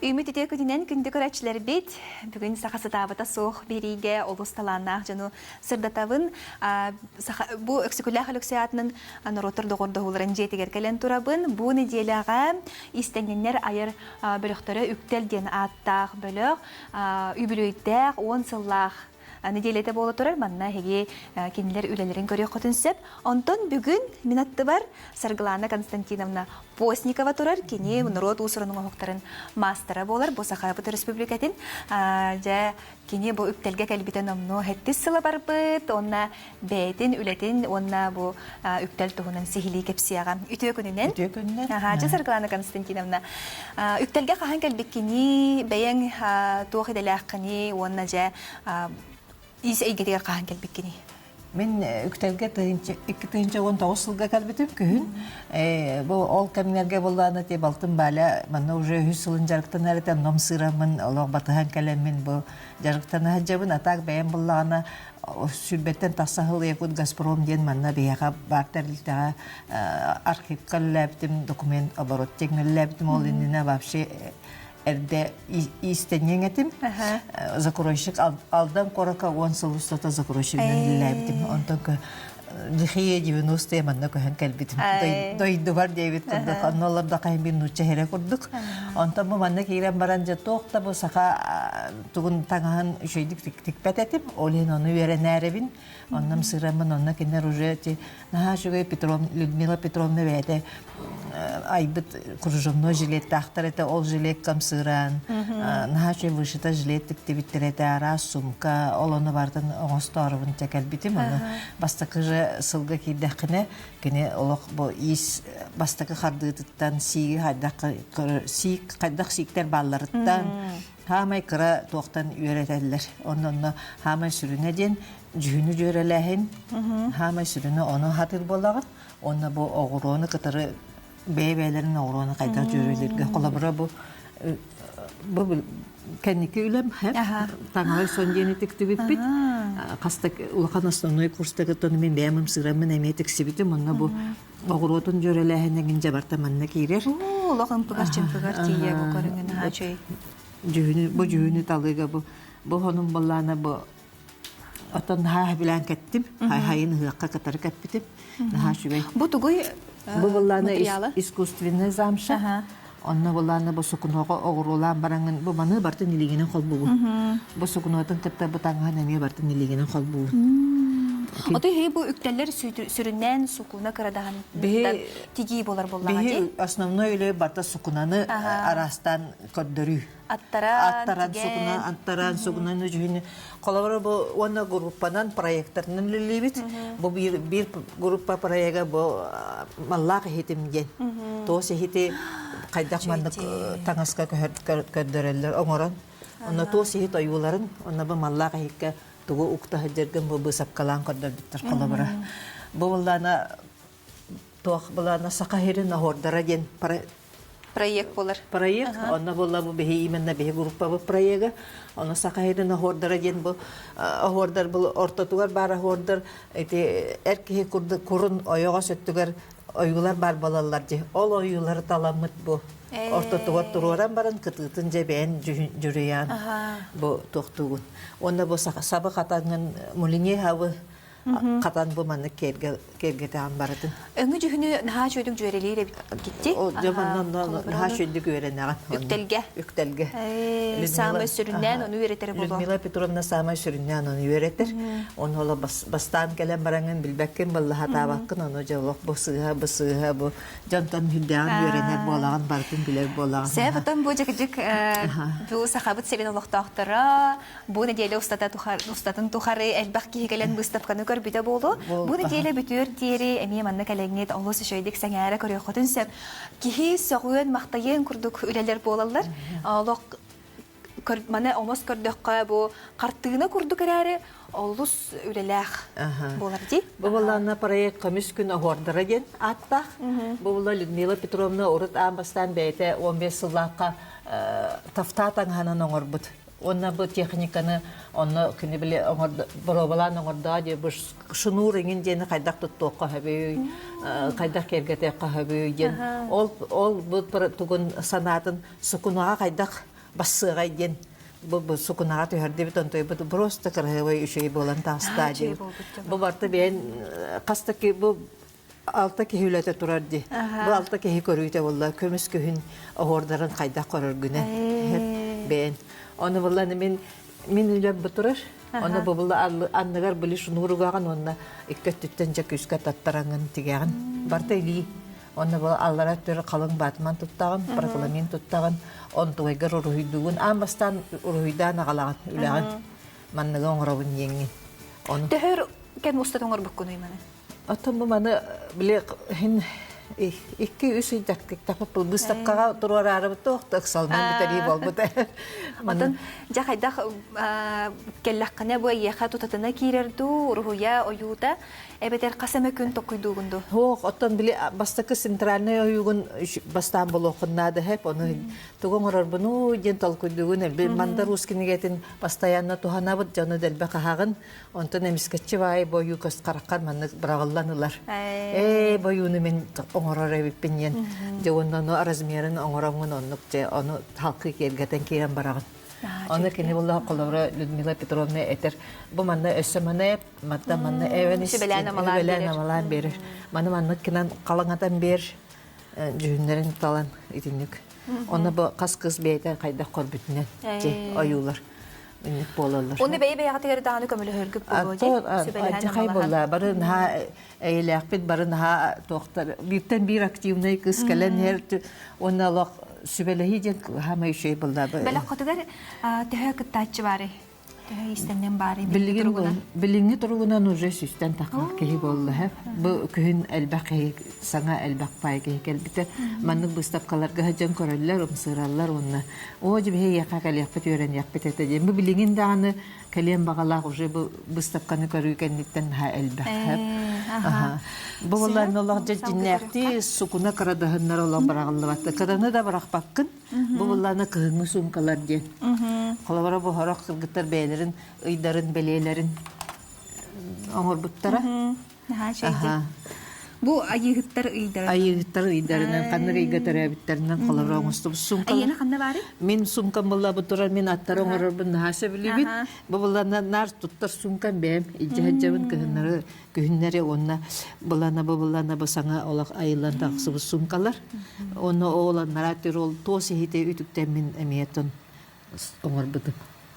Ümit ite kötünen kündü köreçler bit. Bugün sakası tabata soğuk biriге olustalanak janu sırdatavın bu öksüküllä halüksiyatının rotor doğurda huların jetiger kelen turabın. Bu nediyelağa istengenler ayır bölükleri üktelgen attaq bölük übülüydək 10 sılaq nedelete bolu turar manna hege kendiler ülelerin görüyor kötünsep. Ondan bugün minattı var Sargılana Konstantinovna Постникова турар кини народ усырының оқтарын мастера болар. Бу Сахабыты республикатын жа кини бу үптелге кәлбитен омну хеттис сыла барбыт. Онна бәйтин, үлетин, онна бу үптел туғынан сихили кепсияға. Үтіе күнінен? Үтіе күнінен. Жа Саргылана Константиновна. Үптелге қахан кәлбит кини бәйен туғы деләқ кини, онна жа ис әйгетегер қахан кәлбит кини. Мен үктелге 2019 жылға кәлбетім күн. Бұл ол кәмінерге болғаны те балтын бәлі. Мәні уже 100 жылын жарықтан әрітен ном сырамын, олық батыған кәлемін бұл жарықтан әжабын. Атақ бәйін болғаны сүрбеттен тасағыл екуд Газпром ден мәні бейіға бартарлықтаға архив кәлләбітім, документ оборот тегнелләбітім ол еніне бапшы Эрде истенен этим, закуройщик алдан корака 10 сыл устата закуройщигнен ләбитим. Онтан ка дихие 90-е манна көһән кәлбитим. Дойду бар дебит курдук. Анналарда кайын бир нуча хере курдук. Онтан бу манна кирен баранжа тоқта бу сака тугун таңаһын үшөйдүк тикпет этим. Олен оны веренәребин. Оннам сырамын, онна кенер уже ти наха шугай Людмила Петровна бәйте айбыт кружевной жилет тахтар это ол жилет камсыран. Наха шугай вышыта жилет тиктибиттер это ара сумка. Олоны бартын оңостарыбын текәлбитим. Оны бастакы же сылга кирдәкіне кене олық бу ис бастакы хардыттан сиги хайдак сиктер балларыттан хамай кыра тоқтан үйретелер. Оннан хамай сүрүнө ден жүнү жөреләһин, хамай сүрүнө оны хатыр болаган. Онна бу огуроны кытары бейбелерин огуроны кайта жөрелерге колабыра бу кенники үлем хәп таңай сон генетик тибит. Кастак улахан основной курстагы тоны мен бәмим сырамын эметик сибитим. Онна бу огуротун жөреләһин жабарта манна кирер. Улахан пыгар чемпыгар тие бу көрүнген хачой. Бу жүһүнү талыга бу хонун боллана бу отон ха билан кеттим. Хайын хыакка катар кеппитим. Наха шубай. Бу тугуй бу боллана искусственный замша. Онна боллана бу сукунога огурулан барангын бу маны бартын илигенен колбу. Бу сукунотун кытта бу таңга неме бартын илигенен колбу. Отой хей бу үктелер сүрүннән сукуна кырадахан тиги болар боллага ди. Бе основной эле барта сукунаны арастан көддөрү. Аттаран сукунаны жүһүнү колабора бу онна группанан проекттарнын лилибит. Бу бир группа проекта бу маллак хетимген. Тосы хите кайдак мандык таңаска көддөрөлөр оңорон. Онна тосы хит аюларын, онна бу маллак хекке тугу укта хаджерген бу сапкалан көддөрдөттөр колабора. Бу буллана тоқ буллана сакахирин хордара ген проект болар. Проект, онна болла бу бехи именна бехи группа бу проекта. Онна сакахирин хордара ген бу хордар бу ортотугар бара хордар эти эркеhe курун ойога сөттүгөр ойгулар бар балалар же. Ол ойгулар таламыт бу. Ортотугар туруран баран кытытын жебен жүрөян бу токтугун. Онда бу сабы катанган мулине хавы катан бу маны керге таан баратын. Өңү жүһүнү наха чөйдүк жөрелире гитти. О жамандан наха чөйдүк өренаган. Үктелге. Самай сүрүннән оны үйретер болду. Людмила Петровна самай сүрүннән оны үйретер. Оны ола бастан келен баранган билбеккен баллаха табаккын оны жолок бу сыга бу жантан хүлдән үйренер болаган бартын билер болаган. Сәбәтен бу жакык бу сахабыт себен олоктактара бу неделе устатын тухары элбак кигелен быстапканы көрбүтө болду. Бу неделе бүтүр диери эми манна калегнет олос шөйдик саңара көрө хотунсап кихи согуен мактайын курдук үлелер болалар. Олок мана омос көрдөккө бу картыгына курдук эрәре олус үлеләх болар ди. Бу буллана проект комисс күн ордера ген атта. Бу булла Людмила Петровна урут амбастан бәйте 15 сыллакка тафтатан ханан оңорбут. Онна бу техниканы онна күнү биле боробалан оңорда же бу шунур ingen жени кайдак туттукка хабый кайдак кергете кахабый ген ол бу тугун санатын сукунага кайдак бассыгай ден бу сукунага төһөрдө бит онтой бу просто кыргыбай үшөй болан тааста ди. Бу барты бен кастаки бу алта кехүләтә турар ди. Бу алта кехи көрүйтә булла көмүс көһүн ордарын кайда корор гүнә. Бен оны булла мен үйләп бутурар. Оны бу булла анныгар били шунуругаган онна иккәттен жак үскә таттаранган тигәгән. Барты ли оны бу аллара төрө калың батман туттаган, парламент туттаган, он туйгар уруйдугун амбастан уруйдан агалаган үләгән. Манныга оңробун еңген. Оны Төһөр кем уста тоңор буккуну иманы. Атам маны биле хин Икки үсүй дәктик тапып бұл бұстапқаға тұрар арабы тоқтық салман бітәрі бол бұты. Отын жақайдақ келлаққына бұй еқа тұтатына кейрерді, ұрғуя ойуыда, әбетер қасамы күн тоқыйдуғынды. Оқ, оттан біле бастықы центральный ойуғын бастан бұл оқыннады хеп, оны тұғын ұрар бұны ден талқыйдуғын, мандар ұскінігетін бастаянна тұхана бұд, жаны дәлбі қағағын, онтын әміскетші бай бойу көз қараққан манны бірағыланылар. Бойуыны мен оңорор эбиппинен же онно размерин оңоромун оннук же оны халкы келгетен кирен барагын. Аны кини булла колора Людмила Петровна этер бу манна өссөмөне матта манна эвенис белән берер. Манны кинан калаңатан бер жүннәрен талан итинник. Оны бу кыз бейтен кайда корбүтүнөн же оюлар. Оны бәйбәйәгә тегәр даны көмөлө хөргүп булды. Хай булла барын ха эйләкпит барын ха тоқтар. Биттен бир активный кыз кален хер оны лак сүбелеһи ден һәм шей булда. Бәлә катыгар тәһә кытачы бары. Тәһә истәннән бары. Билинги тургунан уже сүстән такыр кеһи булды һәм бу күн әлбәкәй саңа әлбәк пайга келбите манны бустапкаларга хаҗан кораллар умсыраллар онна о җибе яка калыпты өрен япты тәҗем бу билингин даны калем багалак уже бу бустапканы көрүгәнлектән һә әлбәк бу булларны Аллаһ җиннәхти сукуна карадыһыннар Аллаһ барагыллы батты каданы да барак баккын бу булларны кыгыңы сумкалар ди коллары бу харак кыргыттар бәйләрен ыйдарын белеләрен аңор буттара Бу айыгыттар ыйдарынан канны ыйгатарабиттеринен колора оңусту сумка. Айына канна бары? Мен сумкам булла бутурар мен аттар оңорбун хаса билибит. Бу буллардан нар туттар сумкам бем. Иҗаҗабын кыһыннары онна буллана бу саңа олак айылан таксы сумкалар. Оны оğlanlara тирол тосы хите үтүктен мен эмиятын оңорбудum.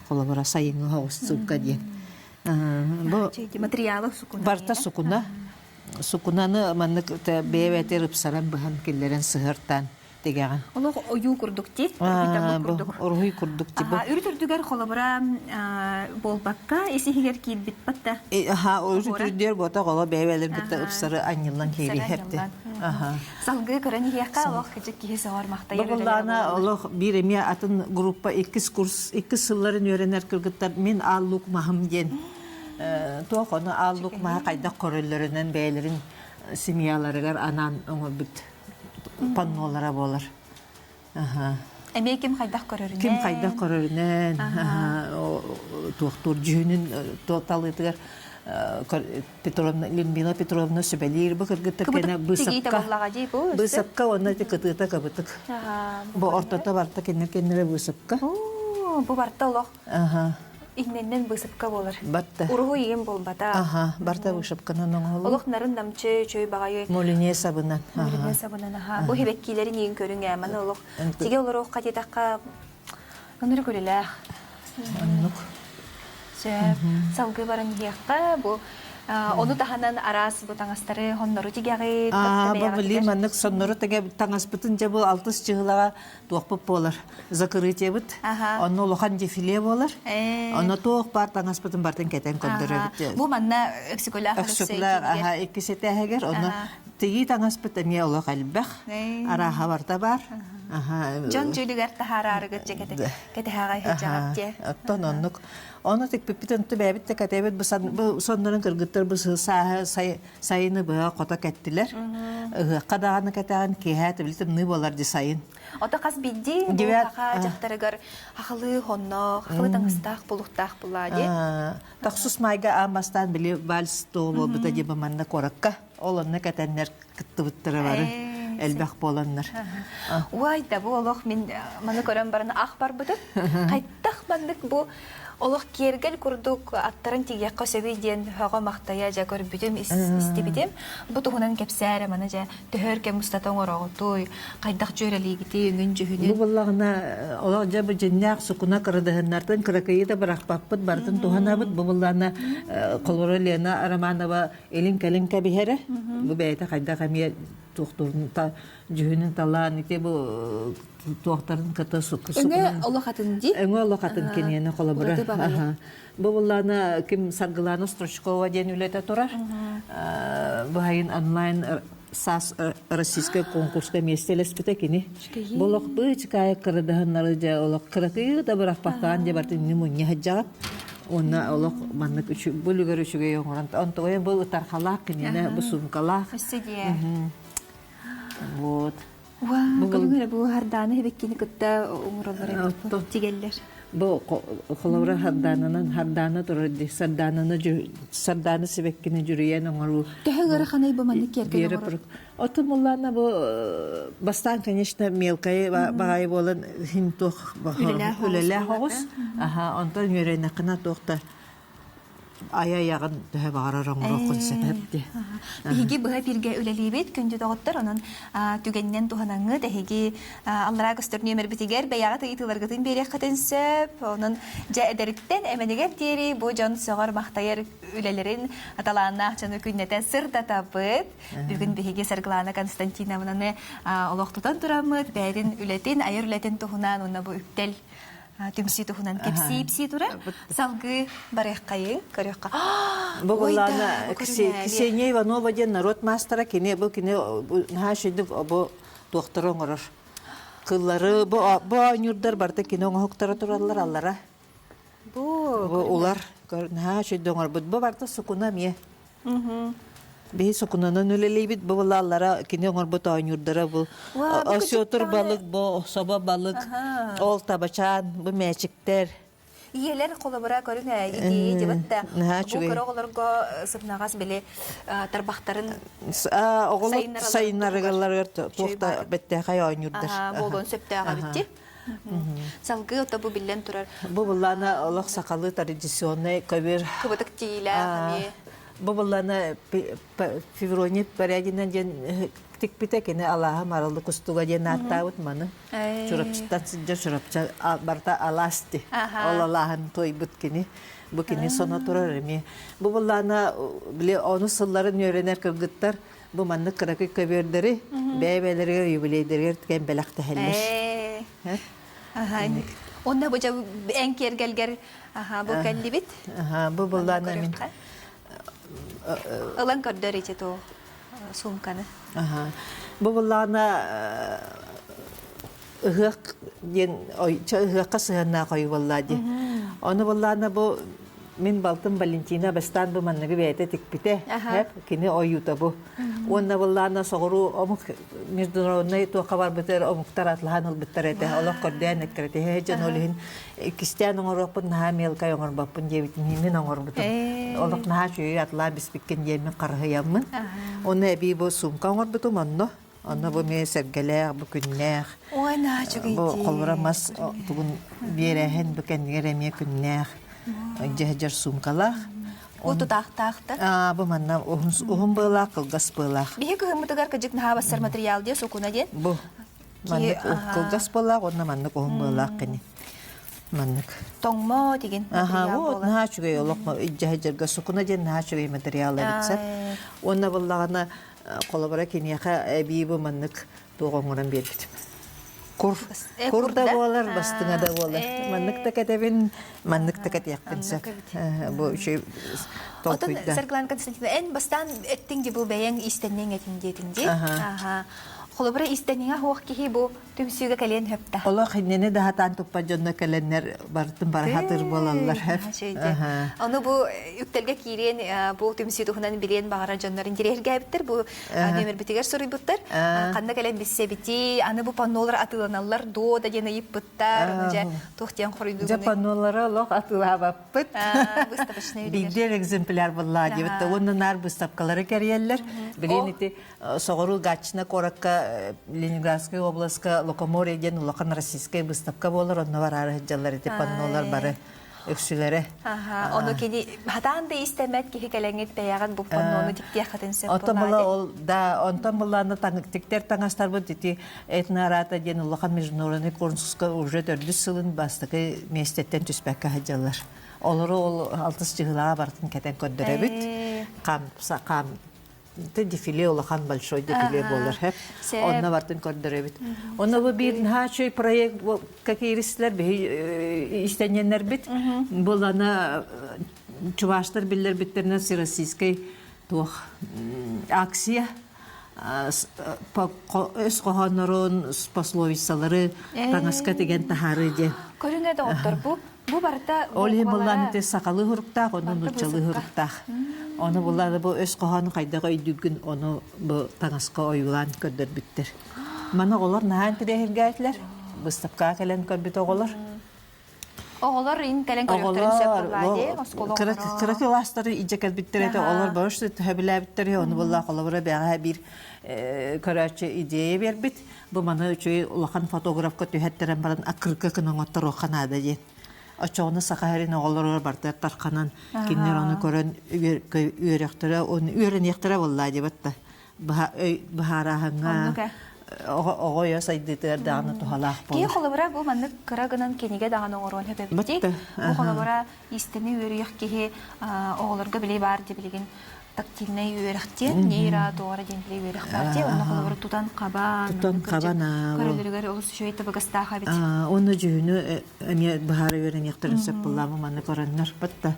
Колора сайынгы хаус сумка диен. Бу материалы сукуна. Барта сукуна. Сукунаны маннык бәйбәтер ипсаран бахан келлерен сыһыртан дегән. Олог ою курдук ди, Оргуй курдук ди. Үртүрдүгәр холобра болбакка исихигер киит бит батта. Үртүрдүгәр бота гола бәйбәлер гытта ипсары аньылдан кеби хепти. Салгы көрән яка олог кичек киһе бармакта йөрүләр. Буллана олог бир эмия атын группа 2 курс 2 сылларын өйрәнәр кыргыттар мен аллук махым ден. Тоқоны аллук ма кайда корылларынан бәйләрен семьяларыгар анан оңор бит паннолара болар. Эме ким кайда көрөрүнө? Ким кайда көрөрүнө? Доктор жүнүн тоталытыгар Петровна Людмила Петровна Сөбелир бу кыргытта кене бысапка онна текытыта кабытык. Бу ортото барта кене бысапка. Бу барта олог. Игненнен бысыпка болар. Батта. Ургу иген болбата. Барта бышыпканан оңолу. Олох нарын намчы чөй багайы. Молине сабынан. Бу хебеккилерин иген көрүнгө мана олох. Тиге олорох катетакка аныр көрөлөр. Аннук. Салгы баран яққа бу Onu tahanan aras bu tangastары honnoru тигәге бабли маннык соннору теге таңас бутынча бу 6 чыгылага туакпып болар. Закрытие бит. Онно лохан дефиле болар. Онно туак бар таңас бутын бартын кетен көндөрөбит. Бу манна эксикулах икисете хагер онно теги таңас бутын олох албах. Ара хабарта бар. Жон жүлүгөр тахарарыгы жекете кетега хажагатте. Оттон оннук Onu tek pipiten tu bebet tek atebet bu sonların kırgıttır bu sayını bu kota kettiler. Kadağını katagan kihat bilitim ne bolar di sayın. O da kas bildi bu kaka jaktarıgar halı honno halı tangstaq buluqtaq buladı. Taksus mayga amastan bili vals to bu da jibamanna korakka. Olanna katanlar kıttı bıttırı var. элбэх боланнар. Уай да бу олох мен маны көрөн барына ах бар бутуп. Кайттах мандык бу олох кергел курдук аттарын тигекка сөбүй диен хого мактая жа көр бүтүм истибитим. Бу тугунан кепсәре маны жа төһөр кем мустатан орогутой кайдак жөрелигити үнгүн Бу жөһүнү. буллагына олар жабы жиннак сукуна кырдыһыннартан кыракыйда баракпаппыт бартын туханабыт бу буллана Колора Лена Романова элин калин кабиһере. Бу бәйtä кайда камия тухтурун та жөһүнүн талаан ите бу тухтарын ката суку Өңө олох атын ди. Эңе локатын кенене колобура. Улаты багайы. Ага. Бу буллана ким Саргылана Строчкова ден үлете турар. Бу хайын онлайн САС российский конкурска местелес битекини. Булок бычкай кырдыһыннары жа олок кыракы да барак паккан же бартын немуnya хаджагат. Онна олок маннык үчү бүлүгөр үчүгө yoңоран. Онтогой бу тархалак кенене бу сумкалак. Өссөдие. Вот. Ва, көлүңөр бу харданы хебеккини кытта уңуралар тигеллер. Бу холовра хардана турди сарданы себеккини жүрүен оңору. Төһөгөр ханай бу маны керген Бері Отымуллана бу бастан, конечно, мелкая багай болан хинтох үлеле хогус. Аха, онтан йөрәне кына тохта. Ая-ягын төһө багарар оңорокун себепти. Биги быга бирге үлелибет күндү доготтор онун түгеннен туханаңы деһиги аллара көстөр нөмер битигер баяга тыйтыларгытын берек катынсып онун жа эдериттен эменегер тери бу жон согор мактайыр үлелерин аталаана жаны күннете сырда табыт бүгүн биги Саргылана Константиновнаны олоктутан турамыт бәрин үлетин айыр үлетин тухунан онна бу үптел Тümsü tuhundan kepsi tura salgı barıqayı körüqqa. Bu bulana Kseniya Ivanova den narod mastera kine bu kine ha şedik bu doktorun orar. Kılları bu anyurdar barta kine onu hoktara turallar allara. Bu ular ha şedik orar bu barta sukuna miye. Bir sokunanan öleleyibit bu bulallara kine onar bu anyurdara bu asyotur balık bu soba balık olta baçan bu meçikler. Iyeler kolabora görün idi dibatta. Bu koroğlarga sırnağas bile tarbaqtarın oğul sayınlargalar toxta bette kay anyurdur. Bolon söptəğa bitti. Salgı ota bu billen turar. Bu bullana Allah sakalı tradisyonel kabir. Kıbatık tiyila. Bu bullana Fevroniyet periyadinden tikpite kene Allah'a maraldı kustuga diye nattavut manı. Çorapçıdan sıcak çorapçı barta alasti. Allah'ın toybut kene. Bu kene sona turar emi. Bu bullana bile onu sılların öğrener kırgıtlar. Bu manı kırakı kabirleri beybeleri yubileyleri tken belakta heller. Onda bu en kergelger bu kellibit. Bu bullana min. Alan kadar içe to sumkanı. Bu bullana ıhık yen ıhıkka sığınna koyu vallahi. Onu bullana bu min baltım Valentina bastan bu manıgı beyte tikpite. Hep kine oyuta bu. Onu bullana soğuru omuk mirdonay to kabar biter omuk taratlahan ol bitterete. Allah kordiyan etkerete. Hecan olihin Kristiyan oropun hamil kay oropun jevitin himin oropun. Allah nah cuy atla bispikin jemin karhayamın. Onu ebi bu sumka oropun manno. Onu bu me sergele bu günler. Oy nah cuy. Bu kolramas bugün birehen bu kendine günler. Jajar sumkalah. O tutaq-taqta. Bu manna ohun balak kılgas balak. Bihe kıhımıtıgar kajık naha basar materyal diye sokuna diye. Bu mannak kılgas balak onu mannak ohun balak kini. Mannak. Tongmo digin Aha bu naha çüge olakma jajar gas sokuna diye naha çüge materyallar bitse. Onu balagana kolabora kiniyaka ebi bu mannak doğanguran bir bitim. Kur da bolar bastına da bolar. Manlık da katebin, manlık da katıyakın sep. Bu şey Otan Sargılan Konstantin en bastan ettin di bu beyan istenin etin Aha. Kolabora isteninga hoq ki bu tümsüge kalen hepta. Allah hinnene daha tantup pajonda kalenler bartın barahatır bolallar hep. Onu bu yüktelge kiren bu tümsü tuhunan bilen bağara jonların direrge bittir bu nömer bitiger soru bittir. Kanda kalen bisse biti ana bu panolar atılanallar do da yenayıp bittar. Önce tohtiyan koruydu. Japanolara Allah atıla bit. Busta başına Bildiğer egzemplar vallahi. Bitti onun nar bu sapkaları kariyeller. Bilen iti soğuru gaçına korakka Ленинградская областка Лукоморье ден улахан российская выставка болар, онна бар ары хыджалар ете паннолар бары өксүләре. Оны кини хатан да истемет ки хикелеңет бәяган бу панноны диктия хатын сеп Онтан була ол да онтан буланы тиктер таңастар бу дити этнарата ден улахан международный конкурска уже 4 сылын бастыкы местеттен түспәккә хыджалар. Олары ол 6 жыгылага бартын кетен көндөрөбүт. Кам дефиле улахан большой дефиле болар хеп. Онна бартын көндөрөбүт. Онна бу бир хачой проект какие рислер бе иштененнер бит. Буланы чуваштар биллер биттерне российской тух акция өз қоғанырын пословицалары таңасқа деген тахары де. Көріңе де оттыр бу барда Ол емаланы те сақалы ғырықтақ, оны нұтчалы ғырықтақ. Оны бұлады бұл өз қоғаны қайдаға үйдігін, оны бұл таңасқа ойылан көрдір біттір. Мана олар наған тірегерге әйтілер? Бұстапқа кәлен көрбіт оғылар. Оғылар ин кәлен көріктірін сөп бұлайды. Қырық еластары ижекәл біттір әді, олар бұрышты төбілі біттір, оны бұлла қолабыра бәға бір көрәтші идея бербіт. Бұл мана үші ұлақан фотографқа түйәттерен баран ақырқы қының оттар оқан ады ден. Очоғыны сақайырын оғылар барды тарқанан, кеннер оны көрін үйеректірі, оны үйерін ектірі болла дебатты. Бұхарағыңа оғой сайдытыр дағаны тухалақ болыр. Кей қолабыра бұл манны қырағынан кенеге дағаны оғыруын хөпепті. Бұл қолабыра истіні үйерек кейі оғыларға білей бар деп білеген тактильный үйеректе, нейра тоғыра ден білей үйерек бар де, оны қолабыра тұтан қабан. Тұтан қабан, көрілігер ұлысы шөйті бұғыстаға бет. Оны жүйіні әме бұхары үйерен ектірін сөп болламы маны көрінлер бұтты.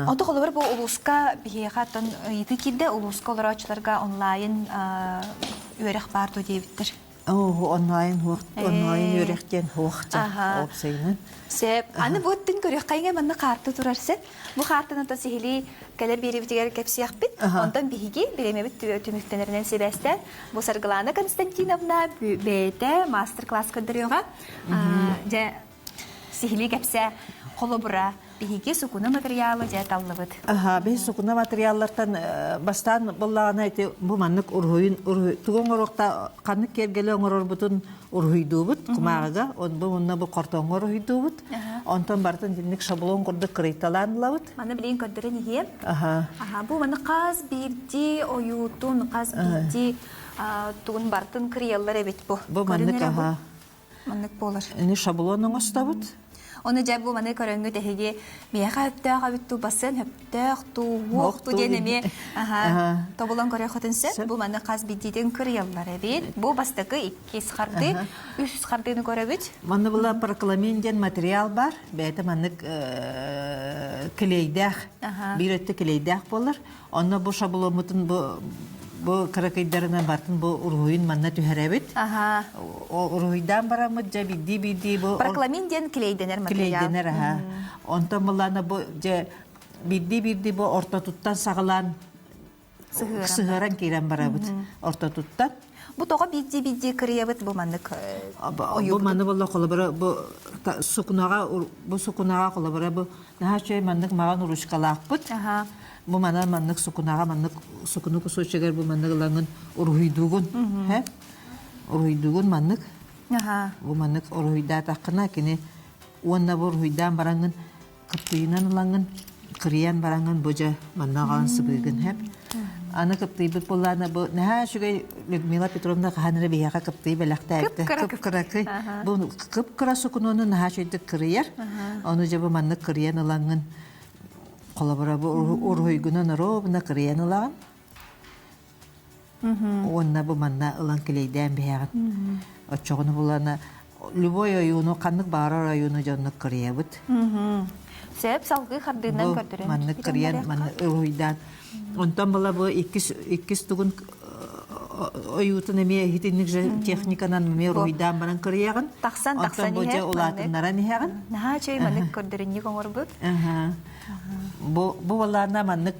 Оты қолабыр бұл ұлысқа бігеға атын еті келді, ұлысқа олар açılarga онлайн үйерек барды дейбіттір. Онлайн үйеректен уақытша опсайынан. Сеп, аны бұттын көрек қайыңа манны қарты тұрарсын. Бұл қартын ата сихили кәлі бері бітігер кәпсияқ біт. Ондан бігі білеме біт түміктенерінен себәстен. Бұл Сарғылана Константиновна бәйті мастер-класс көндіріуға. Сихили кәпсия қолыбыра. Биһиги сукуна материалы дә таллыбыт. Бе сукуна материаллардан бастан буллаган әйте бу маннык ургуйын туган орокта канык кергеле оңорор бутун ургуйдубут кумага он бу монна бу картон ургуйдубут. Онтан бартын динник шаблон курды кырыйталанлабыт. Маны билен көндөрөн иге. Бу маны каз бирди оютун каз бирди туган бартын крияллар эбит бу. Бу маннык Маннык болар. Эни шаблонун остабыт. Оны жабу маны көрөнгө теһиге мияга өттөг абитту басын өттөг туукту денеме тобулан көрө хотынсы бу маны каз бидиден кырыяллар эбит бу бастыкы 2 схарды 3 схардыны көрөбүт маны була прокламенден материал бар бәйте маны клейдах бир өттө клейдах болар онна бу шабломутун бу каракайдарынан бартын бу ургуйын манна түһәрәбит. Ургуйдан барамыт жа бидди бу прокламенден клейденер материал. Клейденер Онтан буланы бу жа бидди бу орта туттан сагылан сыгыран кирен барабыт. Орта туттан. Бу тога бидди кыриябыт бу маннык. Бу манны булла колобара бу сукунага колобара бу нахачай маннык маган урушкалакпыт. Бу маннык сукуну кусочегер бу маннык лангын ургуйдугун. Ургуйдугун маннык. Бу маннык ургуйда такына кини уанна бу ургуйдан барангын кыптыйынан лангын кыриян барангын бужа маннаган сыбыгын хеп. Аны кыптыйбыт булланы бу нахачай Людмила Петровна ханыры бияга кыптый белакта айтты. Кыпкыракы. Бу кыпкыра сукунуну нахачайды кырыяр. Аны жабы маннык кыриян лангын Колабора бу ургуйгунан ровна кырыянылаган. Онна бу манна ылан келейден бияган. Очогуну булана любой району, каннык бара району жаннык кырыябыт. Сеп салгы хардыынан көрдөрөн. Маннык кырыян, манны ургуйдан. Онтан була бу 2 тугун оютун эме хитинник техниканан эме ургуйдан баран кырыяган. Таксан Онтан бу же улатыннаран ияган. Наха чөй маннык көрдөрөн коңорбут. Бу балларына маннык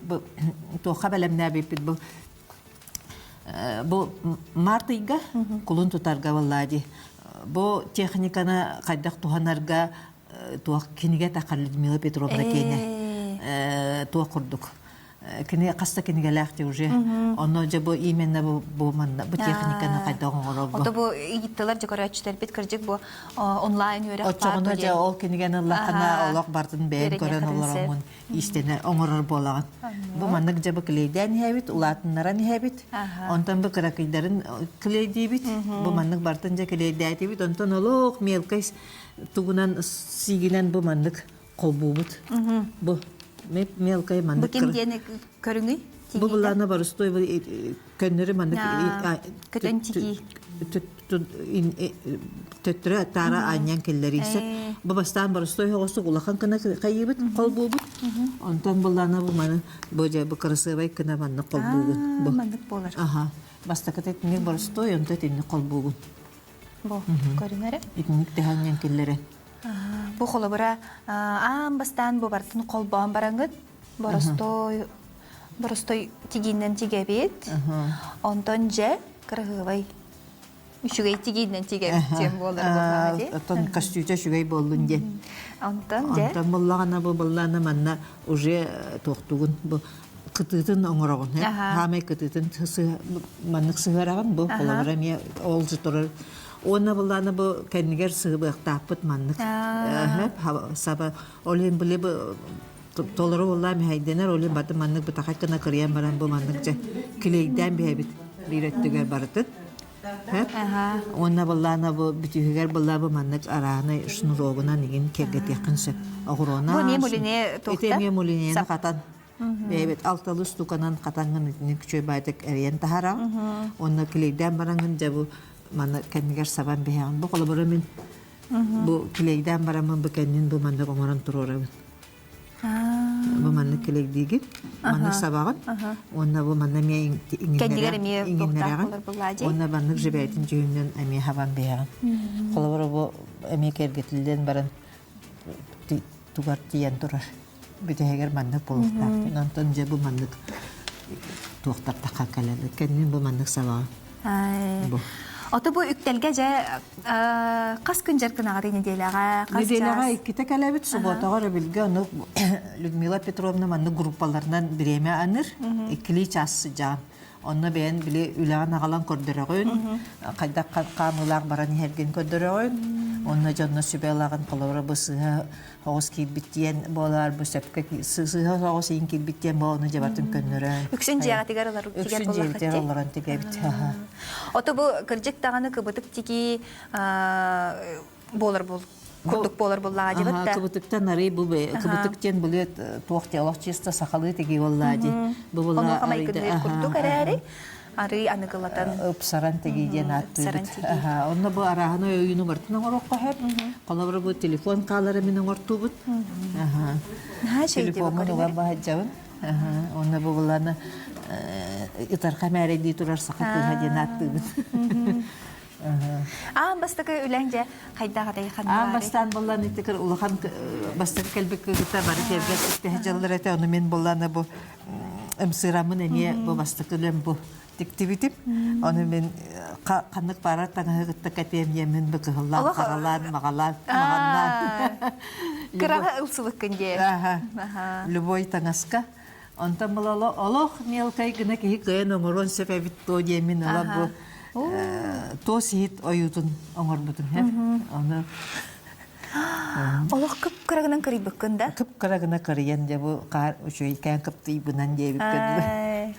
тоқа бәлемнә бипит бу. Бу мартыйга кулун тутарга баллади. Бу техниканы кайдак туханарга туак киниге такар Людмила Петровна кене туак курдук. кини каста кинигелахти уже. Оно же бу именно бу манна бу техниканы кайда оңороб. Ото бу иттелер же көрөчтөр бит кыржык бу онлайн өрөк Очоғына же ол кинигені лақына олақ бардын бәйін көрен оларымын истене оңырыр болаган. Бу маннык же бу клейден хәбит, улатыннаран хәбит. Онтан бу кыракыйдарын клейди бит. Бу маннык бардын же клейдәти бит. Онтан олық мелкайс тугунан сигилен бу маннык қолбу бит. Бу мелкай маннык. Бу ким дені көрүңү? Бу буларна бар устой көннөрү маннык көтөн тиги. Төттөрө тара аньян келлери ise бабастан бар устой хогосу улахан кына кайыбыт колбубут. Онтон буларна бу маны бу же бу красивый кына маннык колбубут. Бу маннык болар. Аха. Бастакат этник бар устой онто этник колбубут. Бу көрүнөрө. Этник теханьян келлери. Бу холобура бастан бу бартын колбоон бараңыт. Боростой тигинен тигебит. Онтон же кыргыбай. Үчүгей тигинен тигебит тем болар. Онтон костюча шугай болдун же. Онтон же. Онтон буллагана бу буллана манна уже токтугун бу кытытын оңорогун. Хамай кытытын маннык сыгараган бу холобура ме олжу турар. Ona bulana bu kendiger sığbık tapıt manlık. Sabah olin bile bu toları vallahi mihaydener olin batı manlık bu takakına kırıyan baran bu manlıkça kileyden bir hebit bir ettiger baratın. Ona bulana bu bütüger bulla bu manlık arağına şunu roğuna nigin kerget yakınsa. Ağırona. Bu niye muline tohta? Ete niye muline katan. Evet altalı stukanan katangın ne küçük baytık eriyen tahara. Ona kileyden barangın bu mana kendiger saban behan bu kolabora min bu kileyden baramın bu kendin bu manda komaran turorabın. Bu manda kiley digi manda sabagan onna bu manda miye ingin onna bandık jibetin cüğünden emiye haban behan kolabora bu emiye kergetilden baran tugar tiyan turar bir de heger mandık buluklar nanton je bu mandık tuğtak takakaladı kendin bu mandık sabagan. Ото бу үктелге же кас күн жаркынага неделяга кас неделяга икките келебит субботага билге аны Людмила Петровна манны группаларынан биреме аныр иккили час жан онна бен биле үләгән агалан көрдөрөгөн кайда камылар баран hergen көрдөрөгөн онна жанна сүбелаган калора бысы хогос ки биттен болар бу сепке сыга хогос ин ки биттен болны жабатын көннөрө үксүн жага тигәр болар тигәр бит ото бу кыржык таганы кыбытык тиги болар бул курдук болар буллага жибатта кыбытыктан нары бу кыбытыктен булет токтялак чисто сакалы тиги боллади бу болла курдук арары ары аныгылатан ыпсаран тегиден атты. Онна бу араханы өйүнү бартына орокко хеп. Калабыр бу телефон калары менен ортубут. Телефонун уга баджабын. Онна бу буланы итарка мәреди турар сакаты хаден атты. Бастакы үләнже кайдага тайхан. Бастан буллан итекер улахан бастан келбек кыта бар тергес ихтиҗаллар әтә аны мен булланы бу эмсирамын эне бу бастакылым бу тиктибитип аны мен канык барат таңа гытта катем yemen быкыллар каралар магалар маганнар кырага ылсылык кенде любой таңаска онтан булала алох мелкай гына ки кыен оңорон себеп то yemen ала бу то сит оютун оңорбутун хеп аны Олох кып кырагынан кырыйбык кында? Кып кырагына кырыян же бу кар үчөй кан кыпты бунан жебип кыды.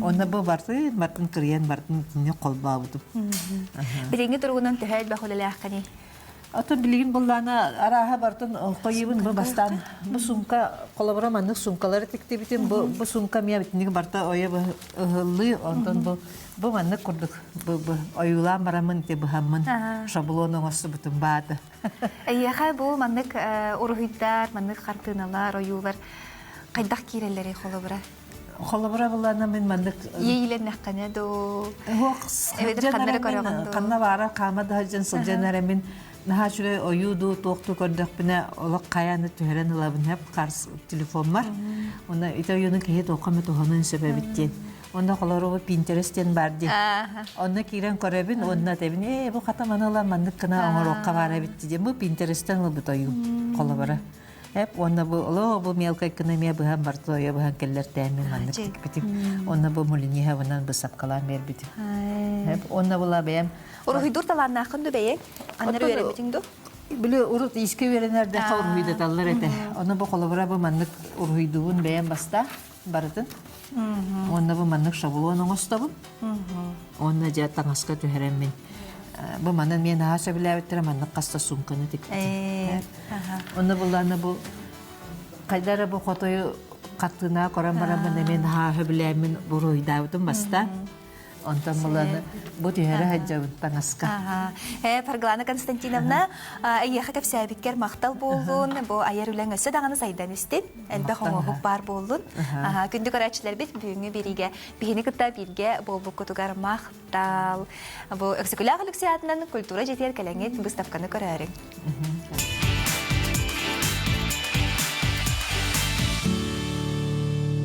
Онна бу барды, мартын кырыян мартын не колба бутуп. Биреңе тургунан төһәл бахулалах кани. Ата билигин буллана араха бартын койыбын бу бастан. Бу сумка колобора маннык сумкалары тиктибитин бу сумка мия битник барта оя ылы онтон бу маннык курдук. Бу оюла марамын те бу хаммын шаблону осу бутун бааты. Яха бу маннык урухиттар, маннык хартыналар, оюлар кайдак кирелери колобора. Холобра буллана мен маннык Йейлен нәккәне до. Канна бара камада хаҗын сылҗанара мен наха шуре оюду токту көрдөк бине олак каяны төһөрен лабын хеп карс телефон бар. Онда итоюнун кие токамы тоханын себебиттен. Онда колору Pinterest'ten барди. Онда кирен көрөбүн, онда тебин бу катаманалар маннык кына оңорокка бара битти. Бу Pinterest'ten бу тою колобра. Hep onna bu mелкая экономия быһан бартоя быһан келлер тәми маннык битим. Onna bu mulini хавынан бысап калам бер битим. Hep onna була бәм. Орухуйдур таланнахын дөбәйе. Аннары өйрәбетиң ду. Биле урут иске веренерде хавруйда таллар эте. Onna bu колобра bu маннык уруйдуун бәм баста бардын. Онна бу маннык шабулуан оңостабын. Онна жа таңаска төһәрәммен. Бу манан мен хаша биләбеттер маннык каста сумканы тикти. Онна булланы бу кайдара бу хотою каттына коран барамын мен хаша биләмен буруйдабын баста. Онтан булланы бу төһәрә хаҗабын таңаска. Парглана Константиновна, аяха кепсәбиккер мактал болдун, бу аяр үләң өсө даганы сайдан истин, әлбә хоңогук бар болдун. Күндү көрәчләр бит бүгүнгү бириге, бихини кытта бирге болбу кутугар мактал. Бу экзекуляр коллекциятынан культура жетер келеңет выставканы көрәрин.